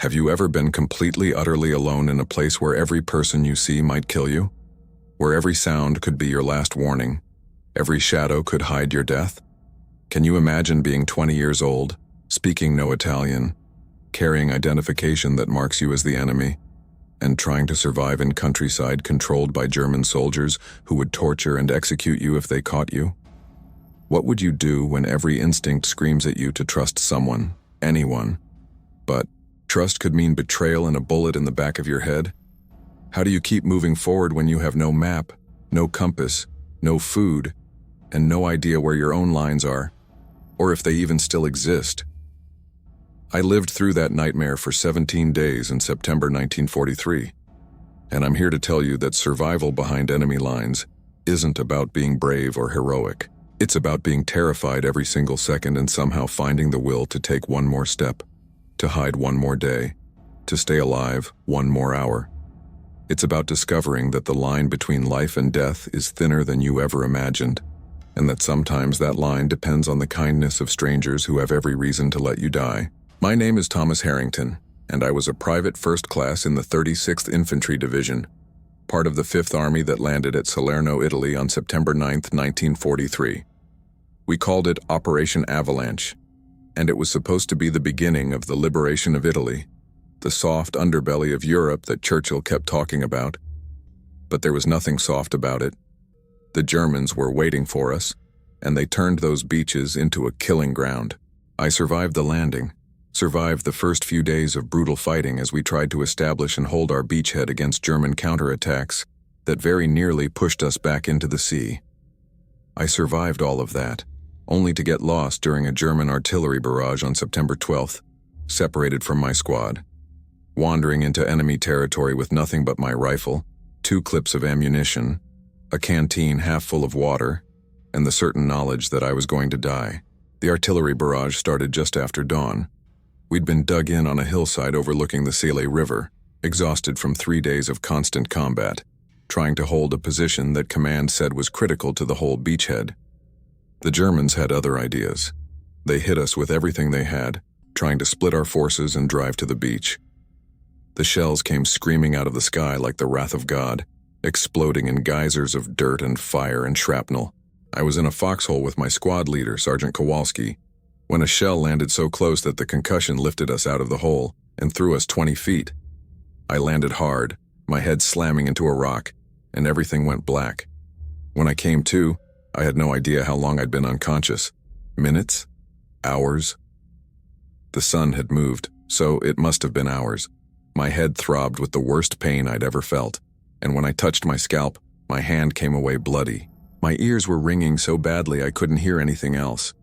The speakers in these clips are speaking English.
Have you ever been completely, utterly alone in a place where every person you see might kill you? Where every sound could be your last warning? Every shadow could hide your death? Can you imagine being 20 years old, speaking no Italian, carrying identification that marks you as the enemy, and trying to survive in countryside controlled by German soldiers who would torture and execute you if they caught you? What would you do when every instinct screams at you to trust someone, anyone? But trust could mean betrayal and a bullet in the back of your head. How do you keep moving forward when you have no map, no compass, no food, and no idea where your own lines are, or if they even still exist? I lived through that nightmare for 17 days in September 1943, and I'm here to tell you that survival behind enemy lines isn't about being brave or heroic. It's about being terrified every single second and somehow finding the will to take one more step, to hide one more day, to stay alive one more hour. It's about discovering that the line between life and death is thinner than you ever imagined, and that sometimes that line depends on the kindness of strangers who have every reason to let you die. My name is Thomas Harrington, and I was a private first class in the 36th Infantry Division, part of the 5th Army that landed at Salerno, Italy on September 9, 1943. We called it Operation Avalanche, and it was supposed to be the beginning of the liberation of Italy, the soft underbelly of Europe that Churchill kept talking about. But there was nothing soft about it. The Germans were waiting for us, and they turned those beaches into a killing ground. I survived the landing, survived the first few days of brutal fighting as we tried to establish and hold our beachhead against German counterattacks that very nearly pushed us back into the sea. I survived all of that, only to get lost during a German artillery barrage on September 12th, separated from my squad, wandering into enemy territory with nothing but my rifle, 2 clips of ammunition, a canteen half full of water, and the certain knowledge that I was going to die. The artillery barrage started just after dawn. We'd been dug in on a hillside overlooking the Salerno River, exhausted from 3 days of constant combat, trying to hold a position that command said was critical to the whole beachhead. The Germans had other ideas. They hit us with everything they had, trying to split our forces and drive to the beach. The shells came screaming out of the sky like the wrath of God, exploding in geysers of dirt and fire and shrapnel. I was in a foxhole with my squad leader, Sergeant Kowalski, when a shell landed so close that the concussion lifted us out of the hole and threw us 20 feet. I landed hard, my head slamming into a rock, and everything went black. When I came to, I had no idea how long I'd been unconscious. Minutes? Hours? The sun had moved, so it must have been hours. My head throbbed with the worst pain I'd ever felt, and when I touched my scalp, my hand came away bloody. My ears were ringing so badly I couldn't hear anything else.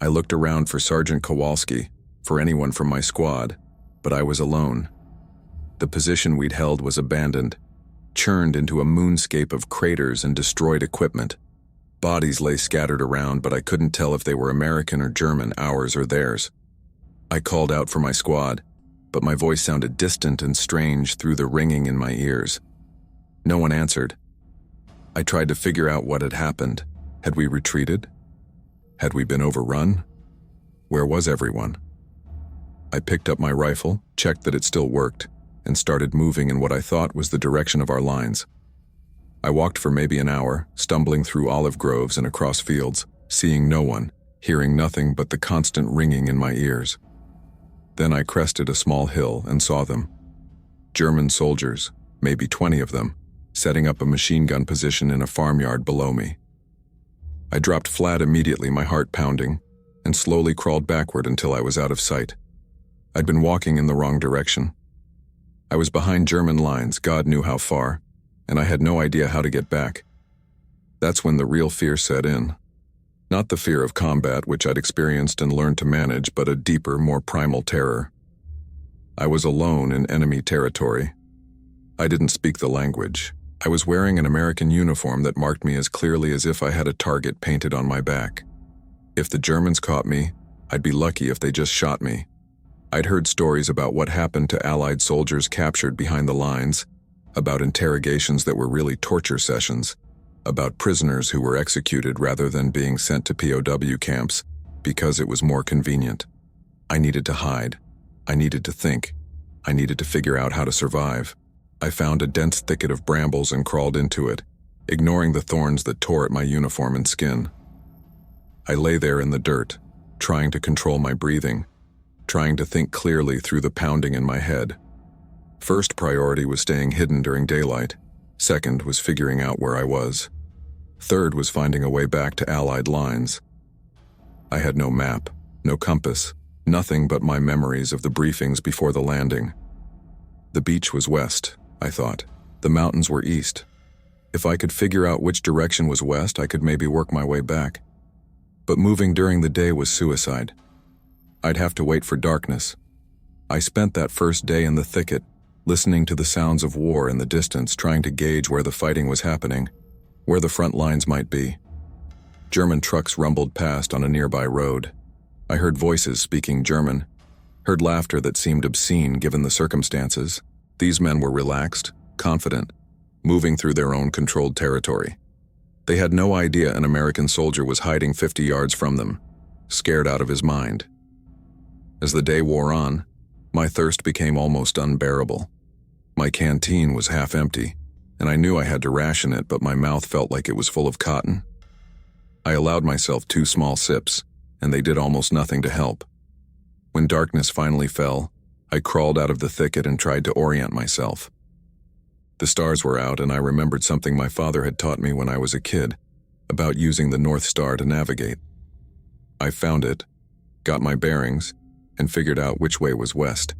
I looked around for Sergeant Kowalski, for anyone from my squad, but I was alone. The position we'd held was abandoned, churned into a moonscape of craters and destroyed equipment. Bodies lay scattered around, but I couldn't tell if they were American or German, ours or theirs. I called out for my squad, but my voice sounded distant and strange through the ringing in my ears. No one answered. I tried to figure out what had happened. Had we retreated? Had we been overrun? Where was everyone? I picked up my rifle, checked that it still worked, and started moving in what I thought was the direction of our lines. I walked for maybe an hour, stumbling through olive groves and across fields, seeing no one, hearing nothing but the constant ringing in my ears. Then I crested a small hill and saw them. German soldiers, maybe 20 of them, setting up a machine gun position in a farmyard below me. I dropped flat immediately, my heart pounding, and slowly crawled backward until I was out of sight. I'd been walking in the wrong direction. I was behind German lines, God knew how far, and I had no idea how to get back. That's when the real fear set in. Not the fear of combat, which I'd experienced and learned to manage, but a deeper, more primal terror. I was alone in enemy territory. I didn't speak the language. I was wearing an American uniform that marked me as clearly as if I had a target painted on my back. If the Germans caught me, I'd be lucky if they just shot me. I'd heard stories about what happened to Allied soldiers captured behind the lines, about interrogations that were really torture sessions, about prisoners who were executed rather than being sent to POW camps because it was more convenient. I needed to hide. I needed to think. I needed to figure out how to survive. I found a dense thicket of brambles and crawled into it, ignoring the thorns that tore at my uniform and skin. I lay there in the dirt, trying to control my breathing, trying to think clearly through the pounding in my head. First priority was staying hidden during daylight. Second was figuring out where I was. Third was finding a way back to Allied lines. I had no map, no compass, nothing but my memories of the briefings before the landing. The beach was west, I thought. The mountains were east. If I could figure out which direction was west, I could maybe work my way back. But moving during the day was suicide. I'd have to wait for darkness. I spent that first day in the thicket, listening to the sounds of war in the distance, trying to gauge where the fighting was happening, where the front lines might be. German trucks rumbled past on a nearby road. I heard voices speaking German, heard laughter that seemed obscene given the circumstances. These men were relaxed, confident, moving through their own controlled territory. They had no idea an American soldier was hiding 50 yards from them, scared out of his mind. As the day wore on, my thirst became almost unbearable. My canteen was half empty, and I knew I had to ration it, but my mouth felt like it was full of cotton. I allowed myself 2 small sips, and they did almost nothing to help. When darkness finally fell, I crawled out of the thicket and tried to orient myself. The stars were out, and I remembered something my father had taught me when I was a kid, about using the North Star to navigate. I found it, got my bearings, and figured out which way was west.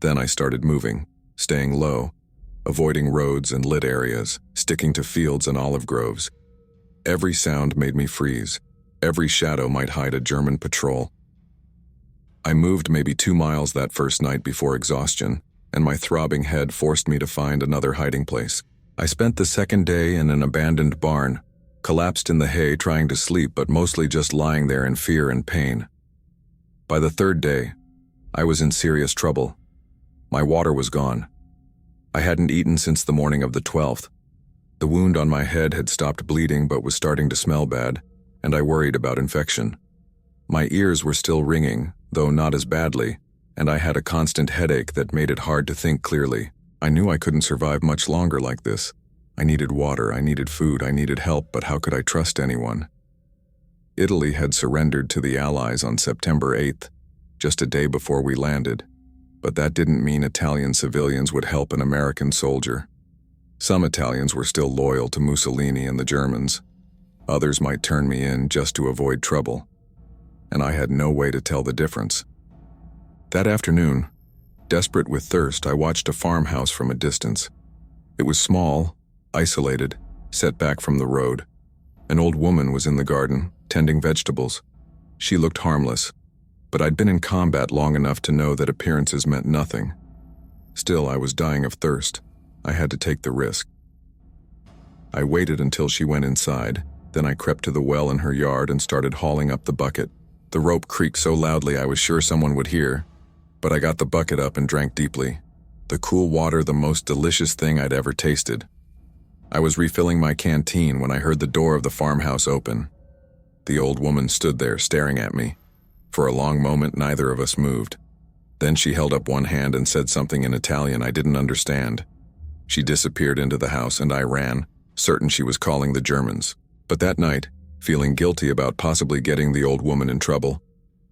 Then I started moving, staying low, avoiding roads and lit areas, sticking to fields and olive groves. Every sound made me freeze. Every shadow might hide a German patrol. I moved maybe 2 miles that first night before exhaustion, and my throbbing head forced me to find another hiding place. I spent the second day in an abandoned barn, collapsed in the hay trying to sleep but mostly just lying there in fear and pain. By the third day, I was in serious trouble. My water was gone. I hadn't eaten since the morning of the 12th. The wound on my head had stopped bleeding but was starting to smell bad, and I worried about infection. My ears were still ringing, though not as badly, and I had a constant headache that made it hard to think clearly. I knew I couldn't survive much longer like this. I needed water, I needed food, I needed help, but how could I trust anyone? Italy had surrendered to the Allies on September 8th, just a day before we landed, but that didn't mean Italian civilians would help an American soldier. Some Italians were still loyal to Mussolini and the Germans. Others might turn me in just to avoid trouble, and I had no way to tell the difference. That afternoon, desperate with thirst, I watched a farmhouse from a distance. It was small, isolated, set back from the road. An old woman was in the garden, tending vegetables. She looked harmless, but I'd been in combat long enough to know that appearances meant nothing. Still, I was dying of thirst. I had to take the risk. I waited until she went inside, then I crept to the well in her yard and started hauling up the bucket. The rope creaked so loudly I was sure someone would hear, but I got the bucket up and drank deeply. The cool water, the most delicious thing I'd ever tasted. I was refilling my canteen when I heard the door of the farmhouse open. The old woman stood there staring at me. For a long moment, neither of us moved. Then she held up one hand and said something in Italian I didn't understand. She disappeared into the house and I ran, certain she was calling the Germans. But that night, feeling guilty about possibly getting the old woman in trouble,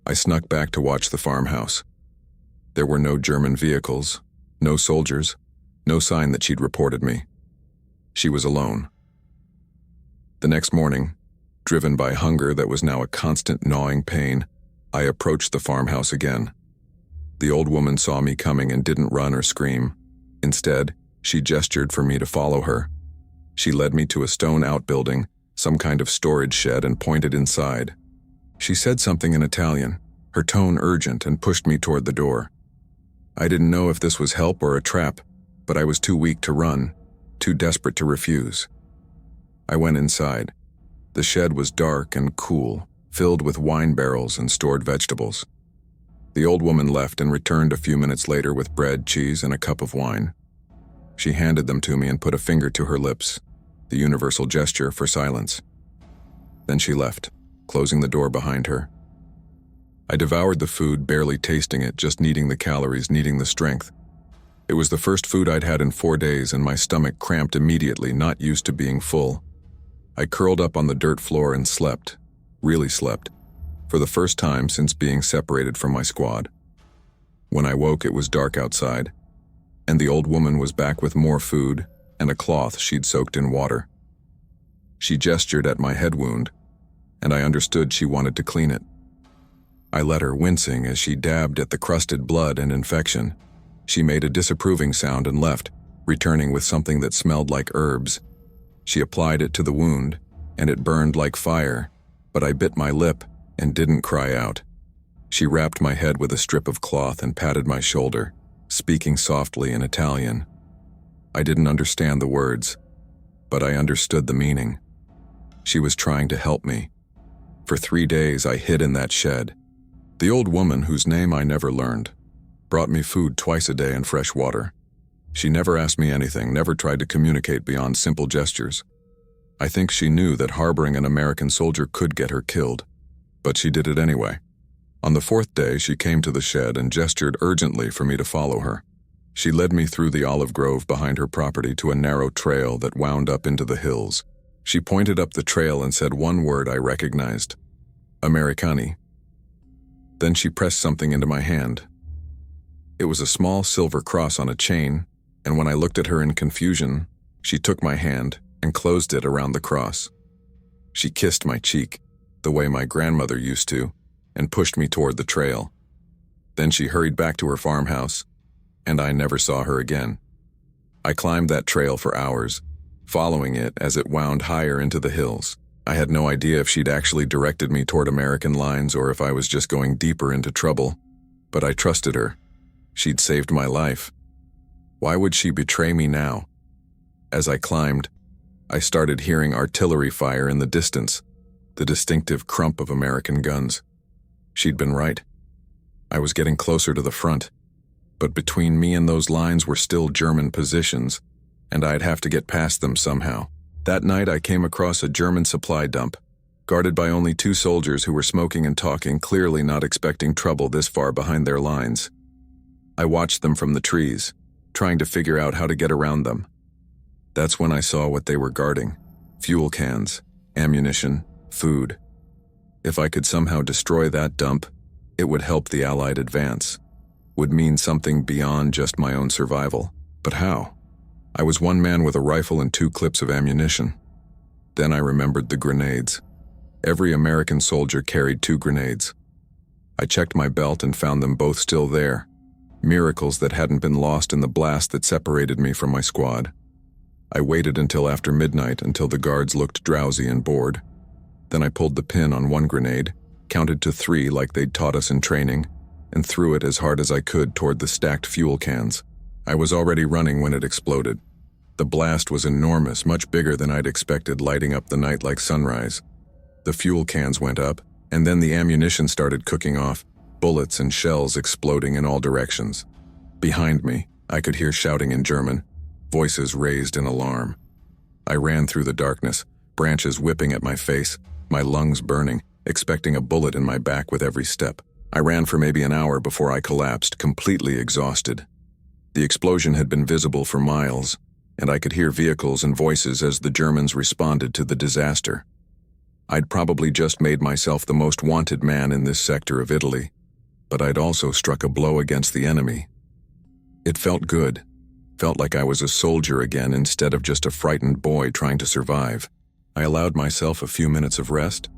I snuck back to watch the farmhouse. There were no German vehicles, no soldiers, no sign that she'd reported me. She was alone. The next morning, driven by hunger that was now a constant gnawing pain, I approached the farmhouse again. The old woman saw me coming and didn't run or scream. Instead, she gestured for me to follow her. She led me to a stone outbuilding, some kind of storage shed, and pointed inside. She said something in Italian, her tone urgent, and pushed me toward the door. I didn't know if this was help or a trap, but I was too weak to run, too desperate to refuse. I went inside. The shed was dark and cool, filled with wine barrels and stored vegetables. The old woman left and returned a few minutes later with bread, cheese, and a cup of wine. She handed them to me and put a finger to her lips, the universal gesture for silence. Then she left, closing the door behind her. I devoured the food, barely tasting it, just needing the calories, needing the strength. It was the first food I'd had in 4 days, and my stomach cramped immediately, not used to being full. I curled up on the dirt floor and slept, really slept, for the first time since being separated from my squad. When I woke, it was dark outside, and the old woman was back with more food and a cloth she'd soaked in water. She gestured at my head wound, and I understood she wanted to clean it. I let her, wincing as she dabbed at the crusted blood and infection. She made a disapproving sound and left, returning with something that smelled like herbs. She applied it to the wound, and it burned like fire, but I bit my lip and didn't cry out. She wrapped my head with a strip of cloth and patted my shoulder, speaking softly in Italian. I didn't understand the words, but I understood the meaning. She was trying to help me. For 3 days I hid in that shed. The old woman, whose name I never learned, brought me food twice a day and fresh water. She never asked me anything, never tried to communicate beyond simple gestures. I think she knew that harboring an American soldier could get her killed, but she did it anyway. On the 4th day, she came to the shed and gestured urgently for me to follow her. She led me through the olive grove behind her property to a narrow trail that wound up into the hills. She pointed up the trail and said one word I recognized: Americani. Then she pressed something into my hand. It was a small silver cross on a chain, and when I looked at her in confusion, she took my hand and closed it around the cross. She kissed my cheek, the way my grandmother used to, and pushed me toward the trail. Then she hurried back to her farmhouse, and I never saw her again. I climbed that trail for hours, following it as it wound higher into the hills. I had no idea if she'd actually directed me toward American lines or if I was just going deeper into trouble, but I trusted her. She'd saved my life. Why would she betray me now? As I climbed, I started hearing artillery fire in the distance, the distinctive crump of American guns. She'd been right. I was getting closer to the front, but between me and those lines were still German positions, and I'd have to get past them somehow. That night I came across a German supply dump, guarded by only 2 soldiers who were smoking and talking, clearly not expecting trouble this far behind their lines. I watched them from the trees, trying to figure out how to get around them. That's when I saw what they were guarding: fuel cans, ammunition, food. If I could somehow destroy that dump, it would help the Allied advance, would mean something beyond just my own survival. But how? I was one man with a rifle and 2 clips of ammunition. Then I remembered the grenades. Every American soldier carried 2 grenades. I checked my belt and found them both still there. Miracles that hadn't been lost in the blast that separated me from my squad. I waited until after midnight until the guards looked drowsy and bored. Then I pulled the pin on one grenade, counted to 3 like they'd taught us in training, and threw it as hard as I could toward the stacked fuel cans. I was already running when it exploded. The blast was enormous, much bigger than I'd expected, lighting up the night like sunrise. The fuel cans went up, and then the ammunition started cooking off, bullets and shells exploding in all directions. Behind me, I could hear shouting in German, voices raised in alarm. I ran through the darkness, branches whipping at my face, my lungs burning, expecting a bullet in my back with every step. I ran for maybe an hour before I collapsed, completely exhausted. The explosion had been visible for miles, and I could hear vehicles and voices as the Germans responded to the disaster. I'd probably just made myself the most wanted man in this sector of Italy, but I'd also struck a blow against the enemy. It felt good, felt like I was a soldier again instead of just a frightened boy trying to survive. I allowed myself a few minutes of rest,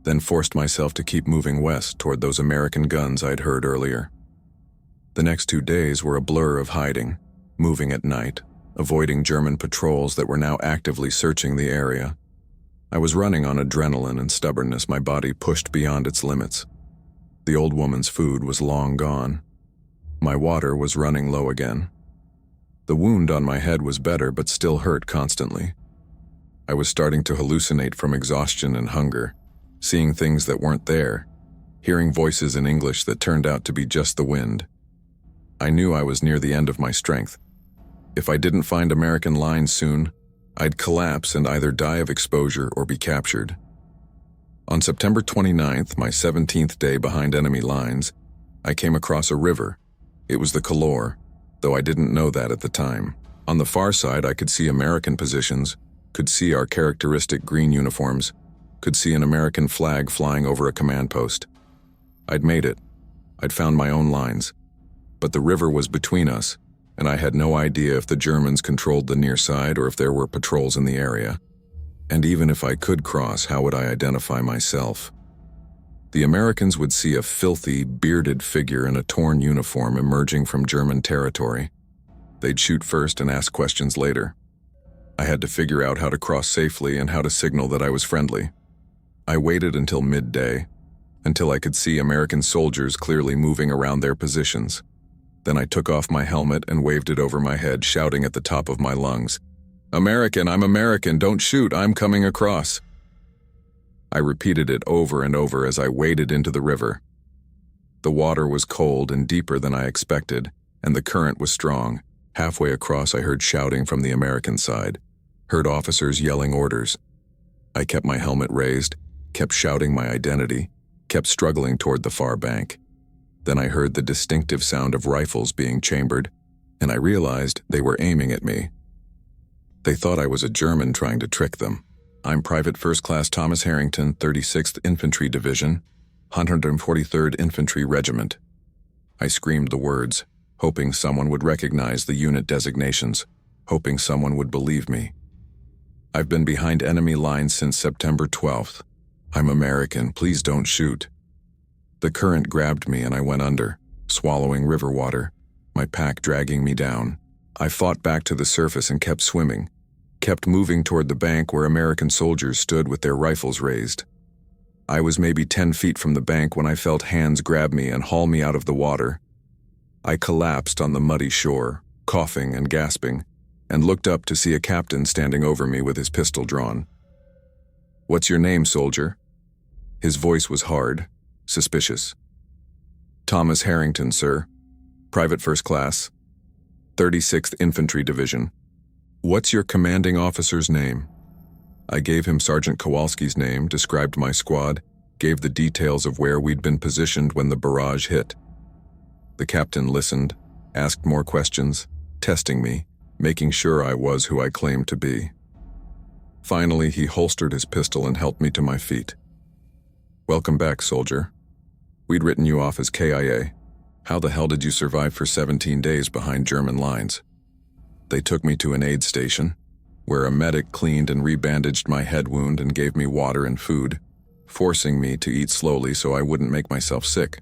then forced myself to keep moving west toward those American guns I'd heard earlier. The next 2 days were a blur of hiding, moving at night, avoiding German patrols that were now actively searching the area. I was running on adrenaline and stubbornness, my body pushed beyond its limits. The old woman's food was long gone. My water was running low again. The wound on my head was better but still hurt constantly. I was starting to hallucinate from exhaustion and hunger, seeing things that weren't there, hearing voices in English that turned out to be just the wind. I knew I was near the end of my strength. If I didn't find American lines soon, I'd collapse and either die of exposure or be captured. On September 29th, my 17th day behind enemy lines, I came across a river. It was the Calore, though I didn't know that at the time. On the far side, I could see American positions, could see our characteristic green uniforms, could see an American flag flying over a command post. I'd made it. I'd found my own lines. But the river was between us, and I had no idea if the Germans controlled the near side or if there were patrols in the area. And even if I could cross, how would I identify myself? The Americans would see a filthy, bearded figure in a torn uniform emerging from German territory. They'd shoot first and ask questions later. I had to figure out how to cross safely and how to signal that I was friendly. I waited until midday, until I could see American soldiers clearly moving around their positions. Then I took off my helmet and waved it over my head, shouting at the top of my lungs, "American, I'm American, don't shoot, I'm coming across." I repeated it over and over as I waded into the river. The water was cold and deeper than I expected, and the current was strong. Halfway across, I heard shouting from the American side, heard officers yelling orders. I kept my helmet raised, kept shouting my identity, kept struggling toward the far bank. Then I heard the distinctive sound of rifles being chambered, and I realized they were aiming at me. They thought I was a German trying to trick them. "I'm Private First Class Thomas Harrington, 36th Infantry Division, 143rd Infantry Regiment." I screamed the words, hoping someone would recognize the unit designations, hoping someone would believe me. "I've been behind enemy lines since September 12th. I'm American, please don't shoot." The current grabbed me and I went under, swallowing river water, my pack dragging me down. I fought back to the surface and kept swimming, kept moving toward the bank where American soldiers stood with their rifles raised. I was maybe 10 feet from the bank when I felt hands grab me and haul me out of the water. I collapsed on the muddy shore, coughing and gasping, and looked up to see a captain standing over me with his pistol drawn. "What's your name, soldier?" His voice was hard, suspicious. "Thomas Harrington, sir. Private First Class, 36th Infantry Division." "What's your commanding officer's name?" I gave him Sergeant Kowalski's name, described my squad, gave the details of where we'd been positioned when the barrage hit. The captain listened, asked more questions, testing me, making sure I was who I claimed to be. Finally, he holstered his pistol and helped me to my feet. "Welcome back, soldier. We'd written you off as KIA. How the hell did you survive for 17 days behind German lines?" They took me to an aid station, where a medic cleaned and rebandaged my head wound and gave me water and food, forcing me to eat slowly so I wouldn't make myself sick.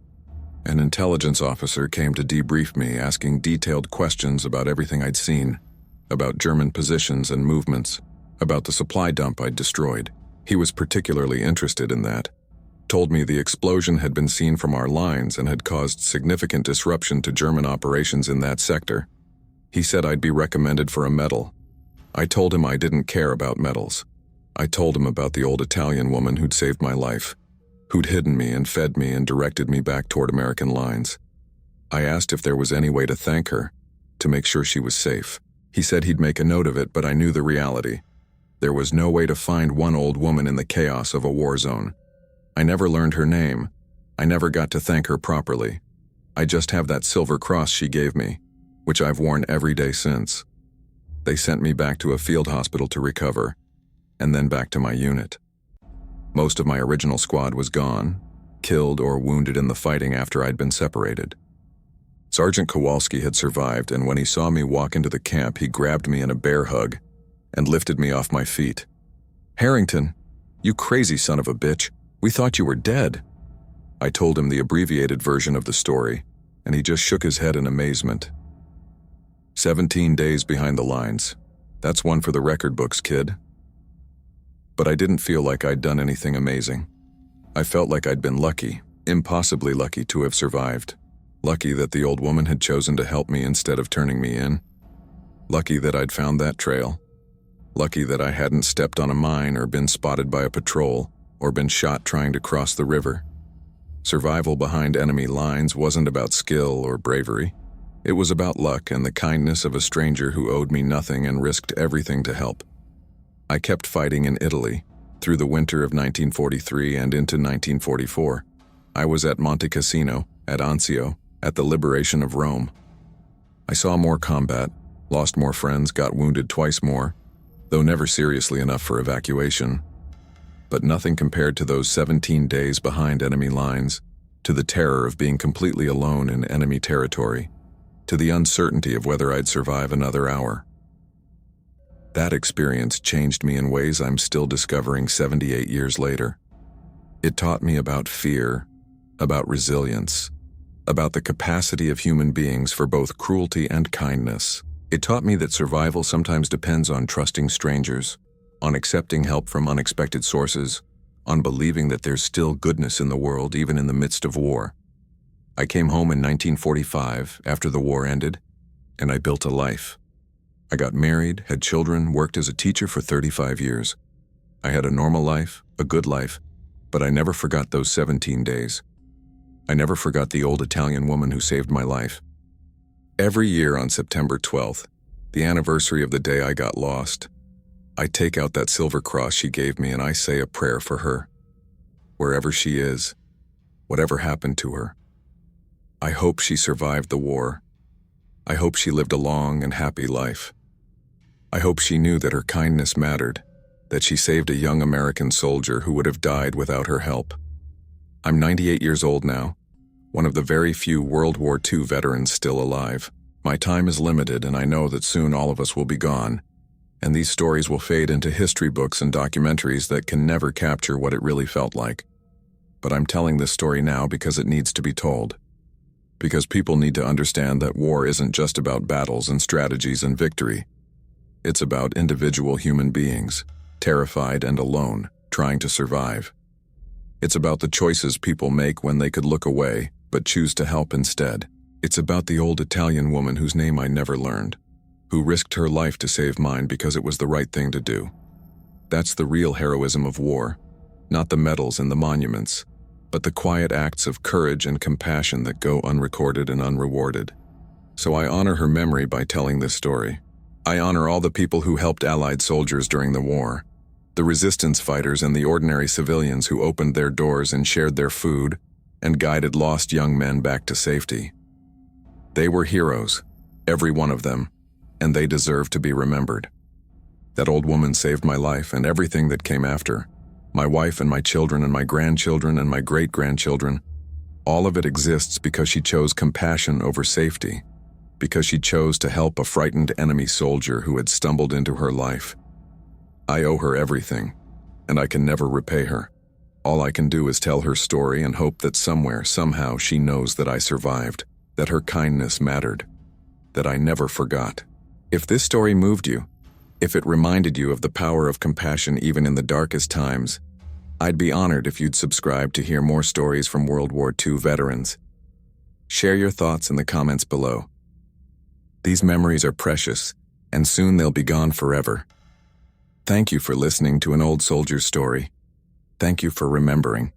An intelligence officer came to debrief me, asking detailed questions about everything I'd seen, about German positions and movements, about the supply dump I'd destroyed. He was particularly interested in that. Told me the explosion had been seen from our lines and had caused significant disruption to German operations in that sector. He said I'd be recommended for a medal. I told him I didn't care about medals. I told him about the old Italian woman who'd saved my life, who'd hidden me and fed me and directed me back toward American lines. I asked if there was any way to thank her, to make sure she was safe. He said he'd make a note of it, but I knew the reality. There was no way to find one old woman in the chaos of a war zone. I never learned her name. I never got to thank her properly. I just have that silver cross she gave me, which I've worn every day since. They sent me back to a field hospital to recover, and then back to my unit. Most of my original squad was gone, killed or wounded in the fighting after I'd been separated. Sergeant Kowalski had survived, and when he saw me walk into the camp, he grabbed me in a bear hug and lifted me off my feet. "Harrington, you crazy son of a bitch. We thought you were dead." I told him the abbreviated version of the story, and he just shook his head in amazement. 17 days behind the lines. That's one for the record books, kid. But I didn't feel like I'd done anything amazing. I felt like I'd been lucky, impossibly lucky to have survived. Lucky that the old woman had chosen to help me instead of turning me in. Lucky that I'd found that trail. Lucky that I hadn't stepped on a mine or been spotted by a patrol or been shot trying to cross the river. Survival behind enemy lines wasn't about skill or bravery. It was about luck and the kindness of a stranger who owed me nothing and risked everything to help. I kept fighting in Italy, Through the winter of 1943 and into 1944, I was at Monte Cassino, at Anzio, at the liberation of Rome. I saw more combat, lost more friends, got wounded twice more, though never seriously enough for evacuation. But nothing compared to those 17 days behind enemy lines, to the terror of being completely alone in enemy territory, to the uncertainty of whether I'd survive another hour. That experience changed me in ways I'm still discovering 78 years later. It taught me about fear, about resilience, about the capacity of human beings for both cruelty and kindness. It taught me that survival sometimes depends on trusting strangers, on accepting help from unexpected sources, on believing that there's still goodness in the world even in the midst of war. I came home in 1945 after the war ended, and I built a life. I got married, had children, worked as a teacher for 35 years. I had a normal life, a good life, but I never forgot those 17 days. I never forgot the old Italian woman who saved my life. Every year on September 12th, the anniversary of the day I got lost, I take out that silver cross she gave me and I say a prayer for her. Wherever she is, whatever happened to her. I hope she survived the war. I hope she lived a long and happy life. I hope she knew that her kindness mattered, that she saved a young American soldier who would have died without her help. I'm 98 years old now, one of the very few World War II veterans still alive. My time is limited and I know that soon all of us will be gone, and these stories will fade into history books and documentaries that can never capture what it really felt like. But I'm telling this story now because it needs to be told. Because people need to understand that war isn't just about battles and strategies and victory. It's about individual human beings, terrified and alone, trying to survive. It's about the choices people make when they could look away, but choose to help instead. It's about the old Italian woman whose name I never learned, who risked her life to save mine because it was the right thing to do. That's the real heroism of war, not the medals and the monuments, but the quiet acts of courage and compassion that go unrecorded and unrewarded. So I honor her memory by telling this story. I honor all the people who helped Allied soldiers during the war, the resistance fighters and the ordinary civilians who opened their doors and shared their food and guided lost young men back to safety. They were heroes, every one of them, and they deserve to be remembered. That old woman saved my life and everything that came after. My wife and my children and my grandchildren and my great-grandchildren. All of it exists because she chose compassion over safety, because she chose to help a frightened enemy soldier who had stumbled into her life. I owe her everything, and I can never repay her. All I can do is tell her story and hope that somewhere, somehow, she knows that I survived, that her kindness mattered, that I never forgot. If this story moved you, if it reminded you of the power of compassion even in the darkest times, I'd be honored if you'd subscribe to hear more stories from World War II veterans. Share your thoughts in the comments below. These memories are precious, and soon they'll be gone forever. Thank you for listening to an old soldier's story. Thank you for remembering.